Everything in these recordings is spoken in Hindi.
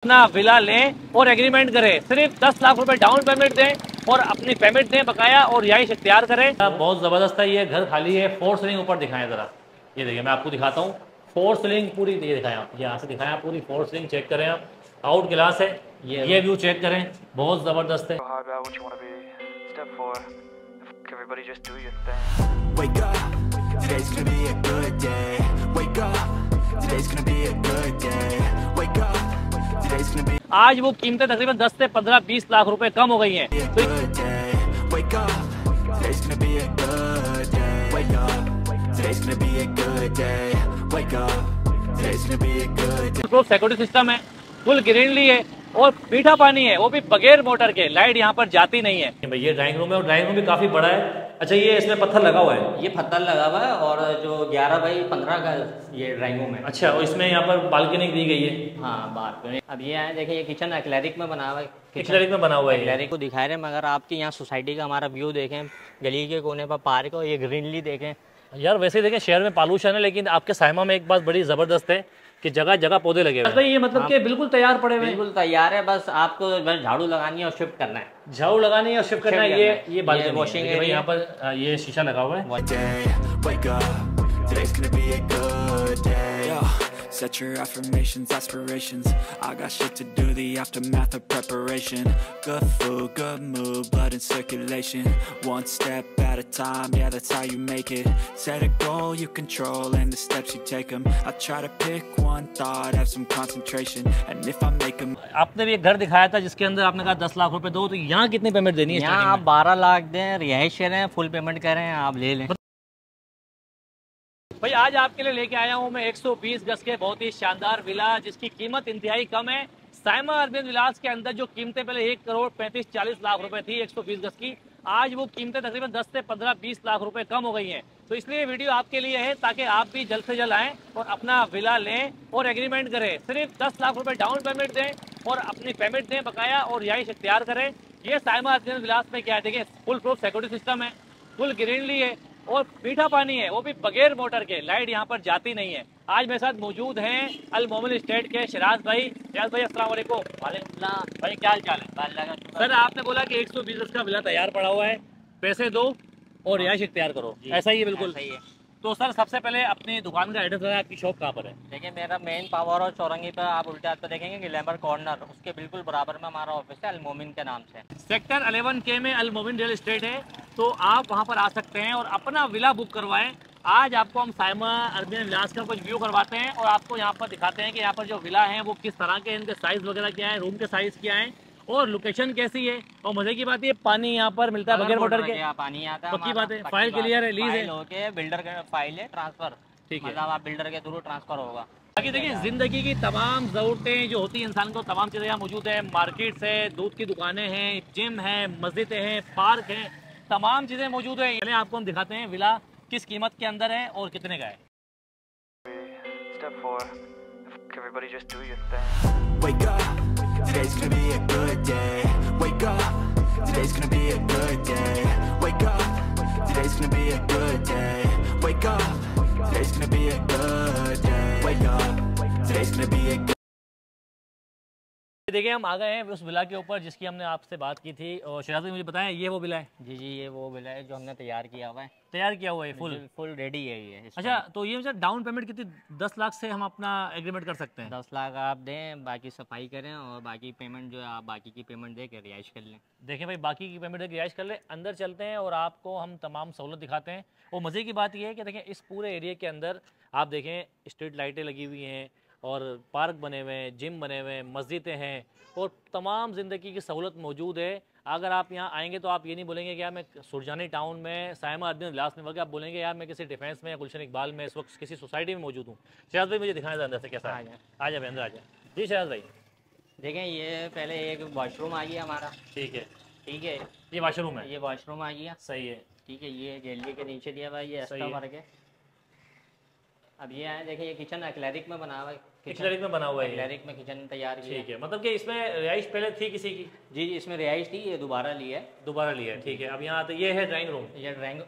अपना विला लें और एग्रीमेंट करें। सिर्फ 10 लाख रुपए डाउन पेमेंट दें और अपनी पेमेंट दें बकाया और रिहाइश इख्तियार करें। बहुत ज़बरदस्त है, ये घर खाली है। 4 सीलिंग ऊपर दिखाएं ज़रा, ये देखिए मैं आपको दिखाता हूँ। 4 सीलिंग पूरी ये दिखाएं आप, यहाँ से दिखाएं आप पूरी 4 सीलिंग चेक करें आप। आउट ग्लास है, ये व्यू चेक करें, बहुत ज़बरदस्त है। आज वो कीमतें तकरीबन 10 से 15-20 लाख रुपए कम हो गई हैं। तो सिक्योरिटी सिस्टम है, फुल ग्रीनरी है और मीठा पानी है, वो भी बगैर मोटर के। लाइट यहाँ पर जाती नहीं है। भाई ये ड्राइंग रूम है और ड्राइंग रूम भी काफी बड़ा है। अच्छा, ये इसमें पत्थर लगा हुआ है? ये पत्थर लगा हुआ है और जो 11 बाई 15 का ये ड्राइंग रूम है। अच्छा, और इसमें यहाँ पर बालकनी दी गई है? हाँ, बालकनी। अब ये है, देखिए ये किचन एक्लेरिक में बना हुआ है। एक्लेरिक में बना हुआ है, एक्लेरिक को दिखा रहे हैं। मगर आपकी यहाँ सोसाइटी का हमारा व्यू देखें, गली के कोने पर पार्क और ये ग्रीनरी देखें। यार वैसे ही देखें, शहर में पॉल्यूशन है, लेकिन आपके साइमा में एक बात बड़ी जबरदस्त है कि जगह जगह पौधे लगे हुए हैं। ये मतलब कि बिल्कुल तैयार पड़े हुए हैं? बिल्कुल तैयार है, बस आपको झाड़ू लगानी है और शिफ्ट करना है। झाड़ू लगानी है और शिफ्ट करना है। ये बालकनी, वॉशिंग है। यहाँ पर ये शीशा लगा हुआ है। Set your affirmations, aspirations. I got shit to do, the aftermath of preparation. Good food, good mood, blood in circulation. One step at a time, yeah, that's how you make it. Set a goal you control and the steps you take them. I try to pick one thought, have some concentration. And if I make them... आपने भी एक घर दिखाया था जिसके अंदर आपने कहा 10 लाख रुपए दो, तो यहाँ कितनी पेमेंट देनी है? यहाँ आप 12 लाख दें, रिहाइश करें, फुल पेमेंट करें, आप ले लें। भाई आज आपके लिए लेके आया हूँ मैं 120 गज के बहुत ही शानदार विला, जिसकी कीमत इंतहाई कम है। साइमा अर्बन विलास के अंदर जो कीमतें पहले 1 करोड़ 35-40 लाख रुपए थी 120 गज की, आज वो कीमतें तकरीबन 10 से 15-20 लाख रुपए कम हो गई हैं। तो इसलिए वीडियो आपके लिए है ताकि आप भी जल्द से जल्द आएँ और अपना विला लें और एग्रीमेंट करें। सिर्फ 10 लाख रुपए डाउन पेमेंट दें और अपनी पेमेंट दें बकाया और रिहाइश इख्तियार करें। ये साइमा अर्बन विलास में क्या है, देखिए फुल प्रूफ सिक्योरिटी सिस्टम है, फुल ग्रीनरी है और मीठा पानी है, वो भी बगैर मोटर के। लाइट यहाँ पर जाती नहीं है। आज मेरे साथ मौजूद हैं अल मोमिन एस्टेट के शराज भाई। शराज भाई अस्सलाम वालेकुम। वालेकुम सलाम भाई, क्या हाल चाल है? सर आपने बोला कि 120 गज का विला तैयार पड़ा हुआ है, पैसे दो और रिहाइश इख्तियार करो, ऐसा ही है? बिल्कुल सही है। तो सर सबसे पहले अपनी दुकान का एड्रेस बताएं, आपकी शॉप कहाँ पर है? देखिए मेरा मेन पावर और चौरंगी पर आप उल्टे हाथ पर देखेंगे ग्लैमर कॉर्नर, उसके बिल्कुल बराबर में हमारा ऑफिस है अल मोमिन के नाम से। सेक्टर 11K में अल मोमिन रियल एस्टेट है, तो आप वहाँ पर आ सकते हैं और अपना विला बुक करवाएं। आज आपको हम साइमा अर्बन विलास का कुछ व्यू करवाते हैं और आपको यहाँ पर दिखाते हैं कि यहाँ पर जो विला हैं वो किस तरह के, इनके साइज़ वगैरह क्या है, रूम के साइज़ क्या है और लोकेशन कैसी है। और मजे की बात ये पानी यहाँ पर मिलता है बगैर मोटर के। पानी आता है, पक्की बात है। फाइल क्लियर है, लीज है, ओके, बिल्डर का फाइल है, ट्रांसफर, ठीक है, मतलब आप बिल्डर के थ्रू ट्रांसफर होगा। बाकी देखिए जिंदगी की तमाम ज़रूरतें जो होती हैं इंसान को, तमाम चीज़ें यहाँ मौजूद है। मार्केट्स है, दूध की दुकानें हैं, जिम है, मस्जिदें हैं, पार्क हैं, तमाम चीज़ें मौजूद है। चलिए आपको हम दिखाते हैं विला किस कीमत के अंदर है और कितने का है। Wake up, today's gonna be a good day. Wake up, today's gonna be a good day. Wake up, today's gonna be a good day. Wake up, today's gonna be a good day. Wake up, today's gonna be a good day. देखिए हम आ गए हैं उस विला के ऊपर जिसकी हमने आपसे बात की थी। और शराज भाई मुझे बताएं, ये वो विला है? जी जी, ये वो विला है जो हमने तैयार किया हुआ है। तैयार किया हुआ है, फुल रेडी है ये। अच्छा, तो ये सर डाउन पेमेंट कितनी, 10 लाख से हम अपना एग्रीमेंट कर सकते हैं? 10 लाख आप दें, बाकी सफाई करें और बाकी पेमेंट जो है आप बाकी की पेमेंट दे के रिहाइश कर लें। देखें भाई, बाकी की पेमेंट दे के रिहाइश कर लें। अंदर चलते हैं और आपको हम तमाम सहूलत दिखाते हैं। और मज़े की बात यह है कि देखें इस पूरे एरिया के अंदर आप देखें स्ट्रीट लाइटें लगी हुई हैं और पार्क बने हुए हैं, जिम बने हुए हैं, मस्जिदें हैं और तमाम ज़िंदगी की सहूलत मौजूद है। अगर आप यहाँ आएंगे तो आप ये नहीं बोलेंगे कि यार मैं सुरजानी टाउन में साइमा अर्बन विलास में, बल्कि आप बोलेंगे यार मैं किसी डिफेंस में या गुलशन इकबाल में इस वक्त किसी सोसाइटी में मौजूद हूँ। शहजाद भाई मुझे दिखाना अंदर से कैसा है। आ जाए अंदर, आ जाए जी शहजाद भाई। देखें ये पहले एक वॉशरूम आ गया हमारा। ठीक है, ठीक है, ये वॉशरूम है, ये वॉशरूम आ गया, सही है। ठीक है, ये गैलरी के नीचे दिया हुआ है, ये एक्स्ट्रा भर के। अब ये है, देखिए ये किचन एक्लेरिक में बना हुआ है। एक्लेरिक में बना हुआ है, एक्लेरिक में किचन तैयार किया। ठीक है, मतलब कि इसमें रिहाइश पहले थी किसी की? जी जी, इसमें रिहाइश थी, ये दोबारा ली है। दोबारा ली है, ठीक है। अब यहाँ तो ये है ड्राइंग रूम,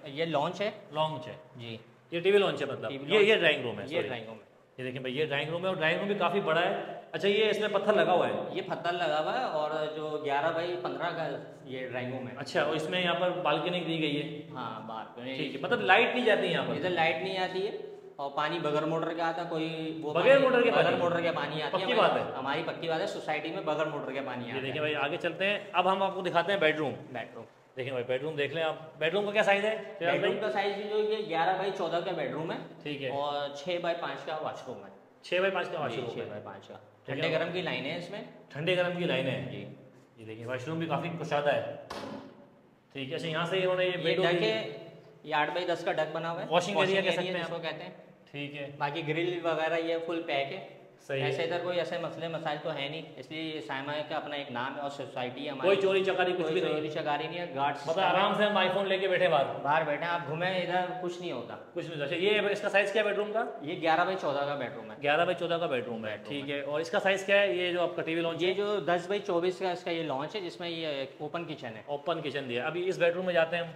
ये लॉन्च है। लॉन्च है जी, ये टीवी लॉन्च है, मतलब ये ड्राइंग रूम है, ये ड्राइंग रूम है। ये देखें भाई, ये ड्राइंग रूम है और ड्राइंग रूम भी काफ़ी बड़ा है। अच्छा, ये इसमें पत्थर लगा हुआ है? ये पत्थर लगा हुआ है और जो 11 बाई 15 का ये ड्राइंग रूम है। अच्छा, और इसमें यहाँ पर बालकनी दी गई है? हाँ, बालकनी। ठीक है, मतलब लाइट नहीं जाती यहाँ पर? इधर लाइट नहीं आती है और पानी बगैर मोटर के आता, कोई वो बगैर मोटर के बगैर मोटर के पानी आती है। पक्की बात है? हमारी पक्की बात है, सोसाइटी में बगैर मोटर के पानी आता है। देखिए भाई, आगे चलते हैं। अब हम आपको दिखाते हैं बेडरूम। देखिए भाई, बेडरूम देख लें आप। बेडरूम का क्या साइज है? बेडरूम का साइज जो ये 11 बाई 14 का बेडरूम है। ठीक है। और 6 बाई 5 का वॉशरूम है। 6 बाई 5 का वॉशरूम? 6 बाई 5 का। ठंडे गर्म की लाइन है इसमें। ठंडे गर्म की लाइन है जी। ये देखिए, वॉशरूम भी काफ़ी कुशादा है। ठीक है। अच्छा, यहाँ से इन्होंने ये डक है, ये 8 बाई 10 का डक बना हुआ है। वॉशिंग एरिया कह सकते हैं इसको कहते हैं। ठीक है। बाकी ग्रिल वगैरह ये फुल पैक है। सही है। ऐसे इधर कोई ऐसे मसले मसाइल तो है नहीं, इसलिए साइमा का अपना एक नाम है और सोसाइटी है हमारी। कोई चोरी चकारी कुछ भी नहीं? चोरी चकारी नहीं है। गार्ड्स मतलब आराम से हम आईफोन लेके बैठे बाहर बैठे, आप घूमे इधर कुछ नहीं होता। कुछ नहीं। अच्छा, ये इसका साइज क्या है बेडरूम का? ये 11 बाई 14 का बेडरूम है। 11 बाई 14 का बेडरूम है। ठीक है। और इसका साइज क्या है, ये जो आपका टीवी लॉन्च? ये जो 10 बाई 24 का इसका ये लॉन्च है, जिसमें ये ओपन किचन है। ओपन किचन दिया। अभी इस बेडरूम में जाते हैं हम।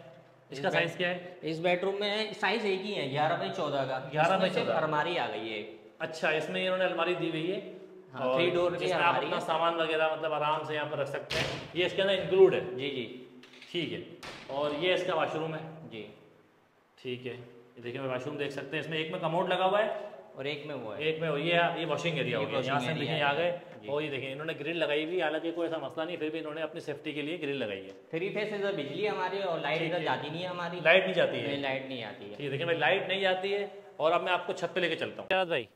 इसका साइज क्या है? इस बेडरूम में साइज एक ही है, 11 बाई 14 का। 11 बाई 14। अलमारी आ गई है। अच्छा, इसमें इन्होंने अलमारी दी हुई है। हाँ, 3 डोर की आप अपना सामान वगैरह मतलब आराम से यहाँ पर रख सकते हैं। ये इसके अंदर इंक्लूड है? जी जी। ठीक है। और ये इसका वॉशरूम है? जी। ठीक है। ये देखिए, वॉशरूम देख सकते हैं। इसमें एक में कमोड लगा हुआ है और एक में वो है। एक में ये वॉशिंग एरिया हो गया। यहाँ से देखिए आ गए। और ये देखिए, इन्होंने ग्रिल लगाई हुई। हालांकि कोई ऐसा मसला नहीं, फिर भी इन्होंने अपनी सेफ्टी के लिए ग्रिल लगाई है। 3 फेस इधर बिजली हमारी और लाइट इधर जाती नहीं है हमारी। लाइट नहीं जाती है? लाइट नहीं आती है। ठीक है। देखिए भाई, लाइट नहीं जाती है। और अब मैं आपको छत पे लेके चलता हूँ भाई।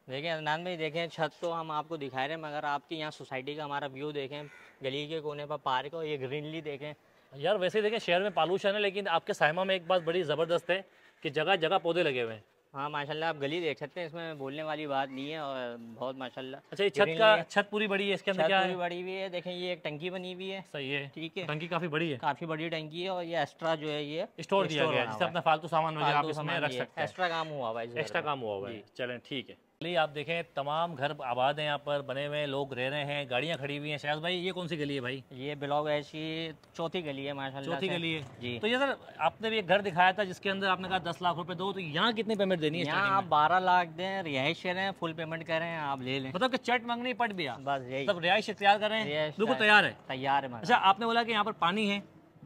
देखें अदनान भाई, देखें छत तो हम आपको दिखा रहे हैं, मगर आपकी यहाँ सोसाइटी का हमारा व्यू देखें, गली के कोने पर पार्क और ये ग्रीनरी देखें। यार वैसे ही देखें, शहर में पॉल्यूशन है, लेकिन आपके साइमा में एक बात बड़ी ज़बरदस्त है कि जगह जगह पौधे लगे हुए हैं। हाँ माशाल्लाह, आप गली देख सकते हैं, इसमें बोलने वाली बात नहीं है और बहुत माशाल्लाह। अच्छा, ये छत पूरी बड़ी है? इसके अंदर क्या है? बड़ी हुई है। देखें, ये एक टंकी बनी हुई है। सही है। ठीक है। टंकी काफ़ी बड़ी है? काफ़ी बड़ी टंकी है। और ये एक्स्ट्रा जो है ये स्टोर दिया गया है, जिससे अपना फालतू सामान वगैरह आप इसमें रख सकते हैं। एक्स्ट्रा काम हुआ हुआ है। एक्स्ट्रा काम हुआ हुआ है। चलें, ठीक है। चलिए, आप देखें तमाम घर आबाद हैं, यहाँ पर बने हुए हैं, लोग रह रहे हैं, गाड़ियाँ खड़ी हुई हैं। शायद भाई, ये कौन सी गली है भाई? ये ब्लॉक ऐसी चौथी गली है माशाल्लाह। चौथी गली है जी। तो ये सर, आपने भी एक घर दिखाया था जिसके अंदर आपने कहा 10 लाख रुपए दो, तो यहाँ कितनी पेमेंट देनी है? यहाँ आप 12 लाख दें, रिहाइश करें, फुल पेमेंट करें, आप ले लें। मतलब कि चट मंगनी पट दिया? बस यही। मतलब रिहाइश इख्तियार करें, बिल्कुल तैयार है? तैयार है। अच्छा, आपने बोला कि यहाँ पर पानी है,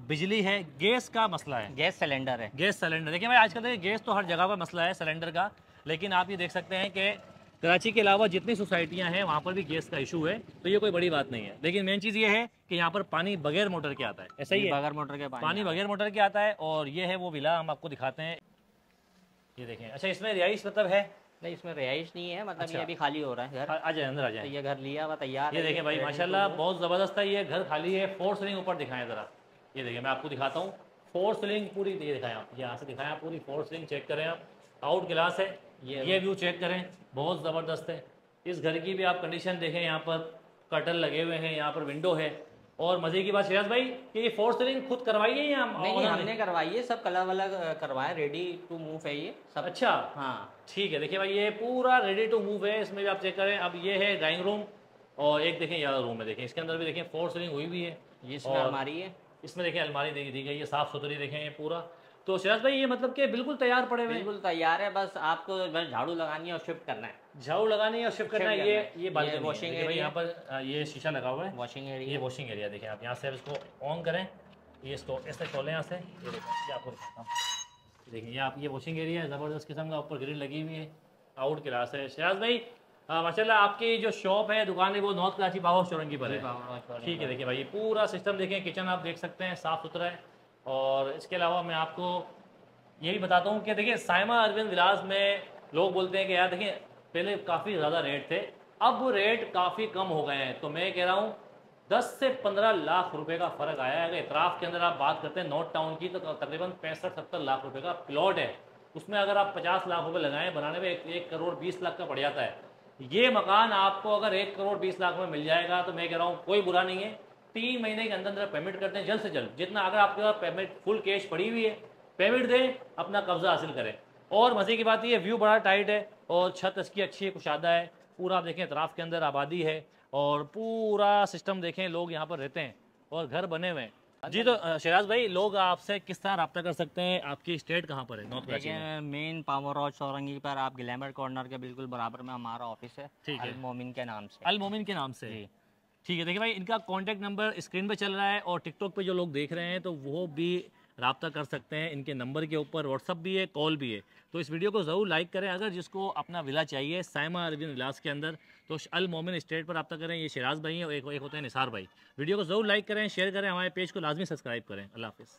बिजली है, गैस का मसला है? गैस सिलेंडर है। Gas cylinder. देखिए भाई, आजकल देखिए गैस तो हर जगह पर मसला है सिलेंडर का, लेकिन आप ये देख सकते हैं कि कराची के अलावा जितनी सोसाइटियां हैं वहाँ पर भी गैस का इशू है, तो ये कोई बड़ी बात नहीं है। लेकिन मेन चीज़ ये है कि यहाँ पर पानी बगैर मोटर के आता है। ऐसा ही है? बगैर मोटर के पानी बगैर मोटर के आता है। और ये है वो विला, हम आपको दिखाते हैं। ये देखें। अच्छा, इसमें रिहाइश मतलब है? नहीं, इसमें रिहाइश नहीं है, मतलब अच्छा। ये अभी खाली हो रहा है घर। आ जाए अंदर, आ जाए। तो ये घर लिया हुआ तैयार ये देखें भाई, माशाल्लाह बहुत ज़बरदस्त है। ये घर खाली है। 4 सीलिंग ऊपर दिखाएं ज़रा। ये देखिए, मैं आपको दिखाता हूँ। 4 सीलिंग पूरी, ये दिखाएं आप, यहाँ से दिखाएं आप, पूरी 4 सीलिंग चेक करें आप। आउट गिलास है, ये व्यू चेक करें, बहुत ज़बरदस्त है। इस घर की भी आप कंडीशन देखें, यहाँ पर कर्टन लगे हुए हैं, यहाँ पर विंडो है। और मजे की बात शिराज भाई कि ये 4 सीलिंग खुद करवाई है या नहीं? हमने करवाई है, सब कलर वाला करवाया, रेडी टू मूव है ये सब। अच्छा, हाँ ठीक है। देखिए भाई, ये पूरा रेडी टू मूव है। इसमें भी आप चेक करें। अब ये है ड्राइंग रूम और एक देखें ये रूम है। देखें, इसके अंदर भी देखें 4 सीलिंग हुई हुई है। ये इसमें अलमारी है। इसमें देखें अलमारी दी गई है, साफ सुथरी देखें ये पूरा। तो शिराज भाई, ये मतलब कि बिल्कुल तैयार पड़े हुए? बिल्कुल तैयार है, बस आपको बस झाड़ू लगानी है और शिफ्ट करना है। झाड़ू लगानी है और शिफ्ट करना है। ये बालकनी, वॉशिंग एरिया, यहाँ पर ये शीशा लगा हुआ है, वॉशिंग एरिया। ये वॉशिंग एरिया देखें आप। यहाँ से इसको ऑन करें, ये इसको ऐसे खोलें यहाँ से। ये देखें, ये आपको दिखाता हूँ। देखिए, ये आप, ये वॉशिंग एरिया है, ज़बरदस्त किस्म का, ऊपर ग्रिल लगी हुई है, आउट क्लास है। शिराज भाई माशाल्लाह, आपकी जो शॉप है, दुकान है, वो नॉर्थ कराची पावर चौरंगी पर है। ठीक है। देखिए भाई, ये पूरा सिस्टम देखें, किचन आप देख सकते हैं, साफ़ सुथरा है। और इसके अलावा मैं आपको ये भी बताता हूँ कि देखिए, साइमा अरविंद विलास में लोग बोलते हैं कि यार देखिए, पहले काफ़ी ज़्यादा रेट थे, अब वो रेट काफ़ी कम हो गए हैं। तो मैं कह रहा हूँ 10 से 15 लाख रुपए का फ़र्क आया है। अगर इतराफ़ के अंदर आप बात करते हैं नॉर्थ टाउन की, तो तकरीबन 65-70 लाख रुपए का प्लॉट है। उसमें अगर आप 50 लाख रुपए लगाएं बनाने में, 1 करोड़ 20 लाख का पड़ जाता है। ये मकान आपको अगर 1 करोड़ 20 लाख में मिल जाएगा, तो मैं कह रहा हूँ कोई बुरा नहीं है। 3 महीने के अंदर पेमेंट करते हैं, जल्द से जल्द, जितना अगर आपके पास पेमेंट फुल कैश पड़ी हुई है, पेमेंट दें, अपना कब्जा हासिल करें। और मज़े की बात ये, व्यू बड़ा टाइट है और छत इसकी अच्छी है, कुशादा है पूरा। आप देखें, इतराफ़ के अंदर आबादी है और पूरा सिस्टम देखें, लोग यहाँ पर रहते हैं और घर बने हुए हैं। जी तो शहराज भाई, लोग आपसे किस तरह रब्ता कर सकते हैं? आपकी स्टेट कहाँ पर है? नॉर्थ कराची में। देखिए मेन पावर रोड चौरंगी पर आप ग्लैमर कॉर्नर के बिल्कुल बराबर में हमारा ऑफिस है, ठीक है। अल मोमिन के नाम से। अल मोमिन के नाम से। जी। ठीक है, देखिए भाई, इनका कॉन्टैक्ट नंबर स्क्रीन पे चल रहा है और टिकटॉक पे जो लोग देख रहे हैं तो वो भी रब्ता कर सकते हैं। इनके नंबर के ऊपर व्हाट्सअप भी है, कॉल भी है। तो इस वीडियो को ज़रूर लाइक करें। अगर जिसको अपना विला चाहिए साइमा अरबियन विलास के अंदर तो अल मोमिन स्टेट पर रब्ता करें। ये शहराज भाई हैं और एक होते हैं निसार भाई। वीडियो को ज़रूर लाइक करें, शेयर करें, हमारे पेज को लाजमी सब्सक्राइब करें। अल्लाह हाफिज़।